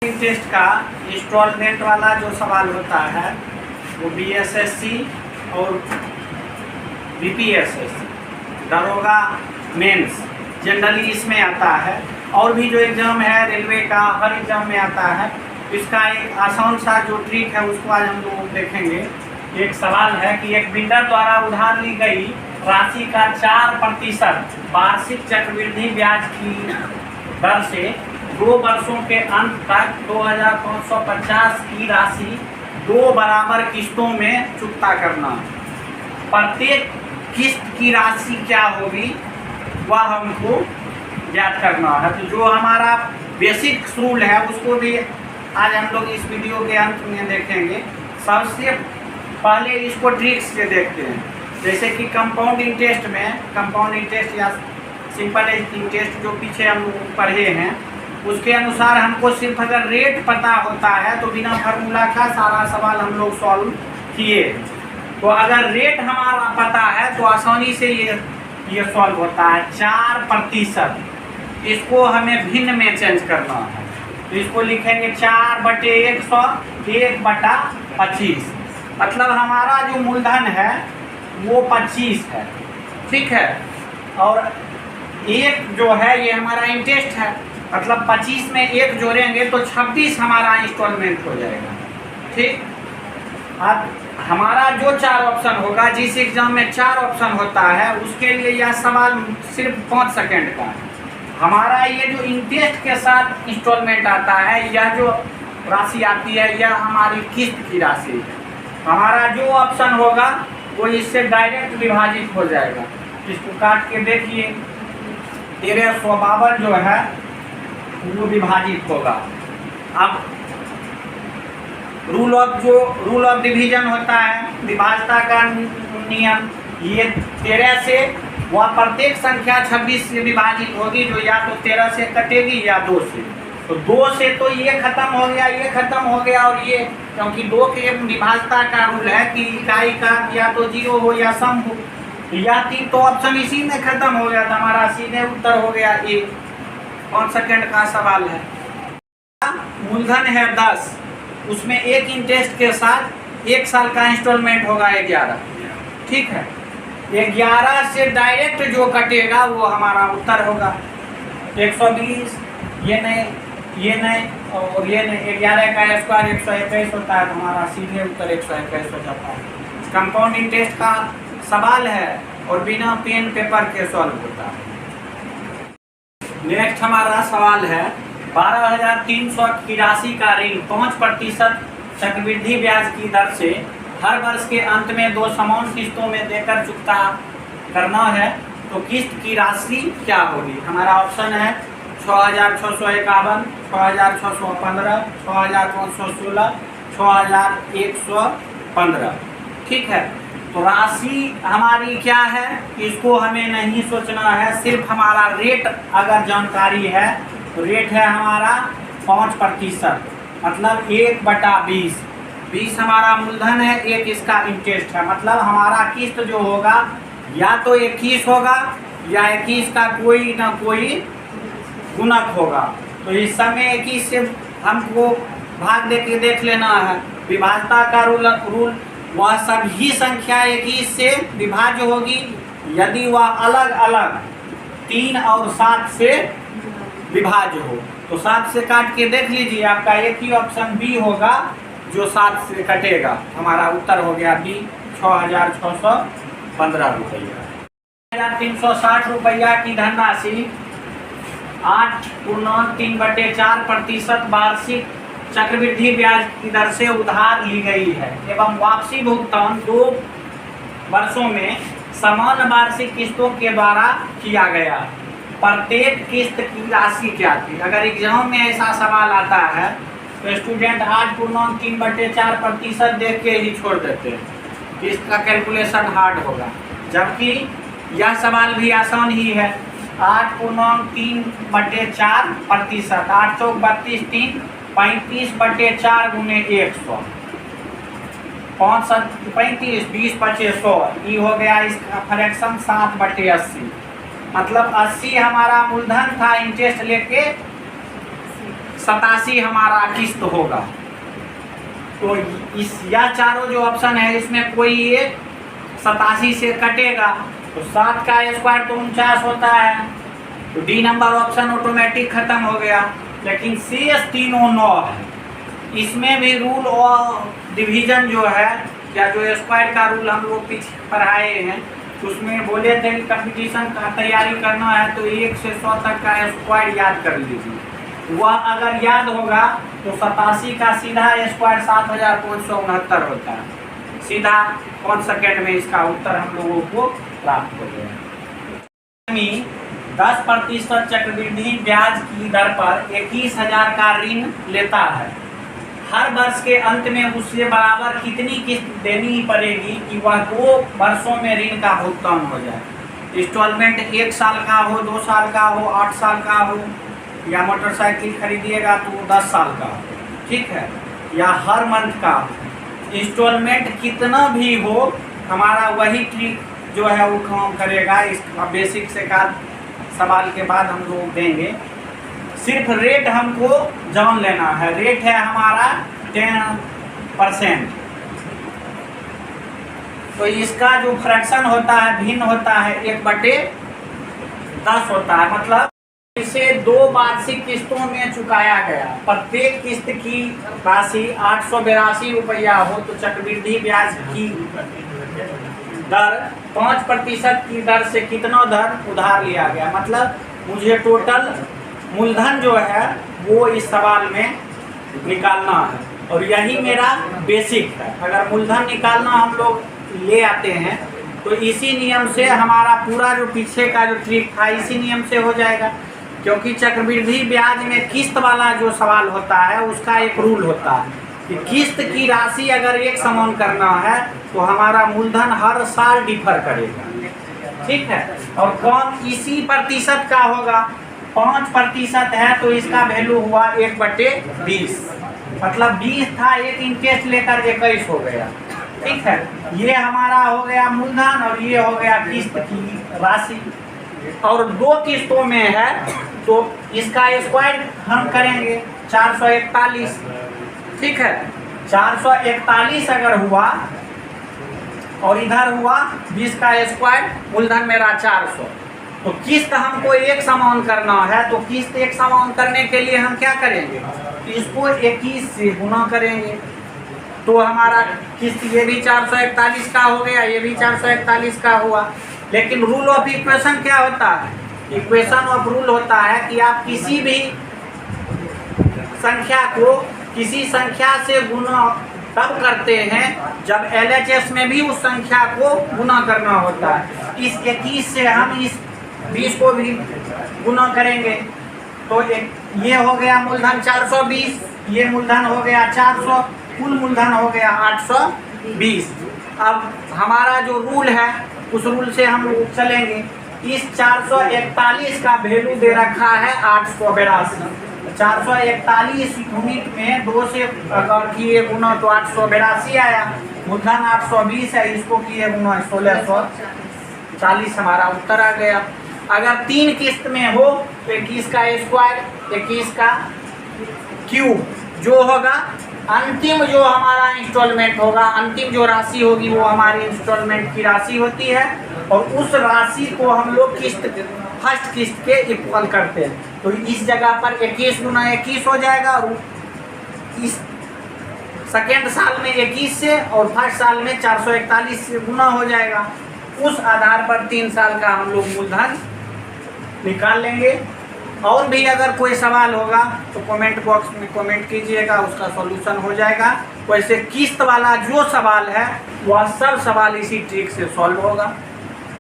Test का instalment वाला जो सवाल होता है वो बीएसएससी और बीपीएसएससी दरोगा मेंस जनरली इसमें आता है। और भी जो एग्ज़ाम है रेलवे का हर एग्ज़ाम में आता है। इसका एक आसान सा जो ट्रिक है उसको आज हम लोग देखेंगे। एक सवाल है कि एक बिल्डर द्वारा उधार ली गई राशि का 4% वार्षिक चक्रवृद्धि ब्याज की दर से 2 वर्षों के अंत तक 2550 की राशि 2 बराबर किस्तों में चुकता करना। प्रत्येक किस्त की राशि क्या होगी वह हमको ज्ञात करना है। तो जो हमारा बेसिक रूल है उसको भी आज हम लोग इस वीडियो के अंत में देखेंगे। सबसे पहले इसको ट्रिक्स से देखते हैं। जैसे कि कंपाउंड इंटरेस्ट में कंपाउंड इंटरेस्ट या सिंपल इंटरेस्ट जो पीछे हम लोग पढ़े हैं उसके अनुसार हमको सिर्फ अगर रेट पता होता है तो बिना फार्मूला का सारा सवाल हम लोग सॉल्व किए। तो अगर रेट हमारा पता है तो आसानी से ये सॉल्व होता है। 4% इसको हमें भिन्न में चेंज करना है। तो इसको लिखेंगे 4/100 1/25। मतलब हमारा जो मूलधन है वो 25 है, ठीक है। और एक जो है ये हमारा इंटरेस्ट है, मतलब 25 में 1 जोड़ेंगे तो 26 हमारा इंस्टॉलमेंट हो जाएगा, ठीक। अब हमारा जो 4 ऑप्शन होगा, जिस एग्जाम में 4 ऑप्शन होता है उसके लिए यह सवाल सिर्फ 5 सेकेंड का है। हमारा ये जो इंटरेस्ट के साथ इंस्टॉलमेंट आता है, यह जो राशि आती है यह हमारी किस्त की राशि है। हमारा जो ऑप्शन होगा वो इससे डायरेक्ट विभाजित हो जाएगा। इसको काट के देखिए 1352 जो है वो विभाजित होगा। अब रूल ऑफ डिवीजन होता है, विभाजता का नियम, ये 13 से वह प्रत्येक संख्या 26 से विभाजित होगी जो या तो 13 से कटेगी या 2 से। तो 2 से तो ये खत्म हो गया, ये खत्म हो गया, और ये क्योंकि 2 के विभाजता का रूल है कि इकाई का या तो 0 हो या सम हो, या 3 तो ऑप्शन इसी में खत्म हो गया था। हमारा सीधे उत्तर हो गया ए। 5 सेकेंड का सवाल है। मूलधन है 10, उसमें एक इंटरेस्ट के साथ 1 साल का इंस्टॉलमेंट होगा 11, ठीक है। 11 से डायरेक्ट जो कटेगा वो हमारा उत्तर होगा 120। ये नहीं और ये नहीं, 11 का स्क्वायर 121 होता है, तो हमारा सीधे उत्तर 121 हो जाता है। कंपाउंड इंटरेस्ट का सवाल है और बिना पेन पेपर के सॉल्व होता है। नेक्स्ट हमारा सवाल है 12,300 की राशि का ऋण 5% चक्रवृद्धि ब्याज की दर से हर वर्ष के अंत में 2 समान किस्तों में देकर चुकता करना है। तो किस्त की राशि क्या होगी? हमारा ऑप्शन है 6,651, 6,615, 6,516, 6,115, ठीक है। तो राशि हमारी क्या है इसको हमें नहीं सोचना है, सिर्फ हमारा रेट अगर जानकारी है तो रेट है हमारा 5%, मतलब 1/20। 20 हमारा मूलधन है, 1 इसका इंटरेस्ट है, मतलब हमारा किस्त जो होगा या तो 21 होगा या 21 का कोई ना कोई गुणक होगा। तो इस समय 21 से हमको भाग दे के देख लेना है। विभाजता का रूल वह सभी संख्या 21 से विभाज्य होगी यदि वह अलग अलग 3 और 7 से विभाज्य हो। तो 7 से काट के देख लीजिए, आपका एक ही ऑप्शन बी होगा जो 7 से कटेगा। हमारा उत्तर हो गया बी 6,615 रुपया। 360 रुपया की धनराशि 8.3/4% वार्षिक चक्रवृद्धि ब्याज की दर से उधार ली गई है एवं वापसी भुगतान 2 वर्षों में समान वार्षिक किस्तों के द्वारा किया गया। प्रत्येक किस्त की राशि क्या थी? अगर एग्जाम में ऐसा सवाल आता है तो स्टूडेंट 8.3/4% देख के ही छोड़ देते हैं, किस्त का कैलकुलेशन हार्ड होगा। जबकि यह सवाल भी आसान ही है। 8.3/4%, 8 चौक 32, 3 35/4 गुने 100, 5 35 20 25 100, ये हो गया इसका फ्रैक्शन 7/80। मतलब 80 हमारा मूलधन था, इंटरेस्ट लेके 87 हमारा किस्त होगा। तो इस या चारों जो ऑप्शन है इसमें कोई एक 87 से कटेगा, तो 7 का स्क्वायर तो 49 होता है, तो डी नंबर ऑप्शन ऑटोमेटिक खत्म हो गया। लेकिन शेष तीनों 9 है, इसमें भी रूल और डिवीजन जो है या जो स्क्वायर का रूल हम लोग पीछे पढ़ाए हैं, उसमें बोले थे कि कंपटीशन का तैयारी करना है तो 1 से 100 तक का स्क्वायर याद कर लीजिए। वह अगर याद होगा तो 87 का सीधा स्क्वायर 7569 होता है। सीधा 5 सेकेंड में इसका उत्तर हम लोगों को प्राप्त हो गया। 10% चक्रवृद्धि ब्याज की दर पर 21,000 का ऋण लेता है। हर वर्ष के अंत में उससे बराबर कितनी किस्त देनी पड़ेगी कि वह 2 वर्षों में ऋण का भुगतान हो जाए। इंस्टॉलमेंट 1 साल का हो, 2 साल का हो, 8 साल का हो, या मोटरसाइकिल खरीदिएगा तो 10 साल का हो, ठीक है, या हर मंथ का हो। इंस्टॉलमेंट कितना भी हो, हमारा वही ट्रिक जो है वो काम करेगा। इस बेसिक से का सवाल के बाद हम लोग देंगे। सिर्फ रेट हमको जान लेना है। रेट है हमारा 10%। तो इसका जो फ्रैक्शन होता है भिन्न होता है 1/10 होता है। मतलब इसे 2 वार्षिक किस्तों में चुकाया गया। प्रत्येक किस्त की राशि 882 रुपया हो तो चक्रवृद्धि ब्याज की दर 5% की दर से कितना दर उधार लिया गया। मतलब मुझे टोटल मूलधन जो है वो इस सवाल में निकालना है, और यही मेरा बेसिक है। अगर मूलधन निकालना हम लोग ले आते हैं तो इसी नियम से हमारा पूरा जो पीछे का जो ट्रिक था इसी नियम से हो जाएगा। क्योंकि चक्रवृद्धि ब्याज में किस्त वाला जो सवाल होता है उसका एक रूल होता है कि किस्त की राशि अगर एक समान करना है तो हमारा मूलधन हर साल डिफर करेगा, ठीक है। और कौन इसी प्रतिशत का होगा। 5% है तो इसका वैल्यू हुआ 1/20। मतलब 20 था, एक इंटरेस्ट लेकर 21 हो गया, ठीक है। ये हमारा हो गया मूलधन और ये हो गया किस्त की राशि। और 2 किस्तों में है तो इसका स्क्वायर हम करेंगे 441, ठीक है। 441 अगर हुआ और इधर हुआ 20 का स्क्वायर, मूलधन मेरा 400। तो किस्त हमको एक समान करना है, तो किस्त एक समान करने के लिए हम क्या करेंगे, इसको 21 से गुना करेंगे। तो हमारा किस्त ये भी 441 का हो गया, ये भी 441 का हुआ। लेकिन रूल ऑफ इक्वेशन क्या होता है, इक्वेशन ऑफ रूल होता है कि आप किसी भी संख्या को किसी संख्या से गुना तब करते हैं जब LHS में भी उस संख्या को गुना करना होता है। इस 21 से हम इस 20 को भी गुना करेंगे तो ये हो गया मूलधन 420, ये मूलधन हो गया 400, कुल मूलधन हो गया 820। अब हमारा जो रूल है उस रूल से हम चलेंगे। इस 441 का वैल्यू दे रखा है 882। 441 यूनिट में 2 से अगर किए गुना तो 882 आया। मूलधन 820 है, इसको किए गुना 1640 हमारा उत्तर आ गया। अगर 3 किस्त में हो तो 21 का स्क्वायर, 21 का क्यूब जो होगा। अंतिम जो हमारा इंस्टॉलमेंट होगा, अंतिम जो राशि होगी वो हमारी इंस्टॉलमेंट की राशि होती है, और उस राशि को हम लोग किस्त फर्स्ट किस्त के इक्वल करते हैं। तो इस जगह पर 21 गुना 21 हो जाएगा, और इस सेकेंड साल में 21 से और फर्स्ट साल में 441 से गुना हो जाएगा। उस आधार पर 3 साल का हम लोग मूलधन निकाल लेंगे। और भी अगर कोई सवाल होगा तो कमेंट बॉक्स में कमेंट कीजिएगा, उसका सॉल्यूशन हो जाएगा। वैसे किस्त वाला जो सवाल है वह सब सवाल इसी ट्रिक से सॉल्व होगा।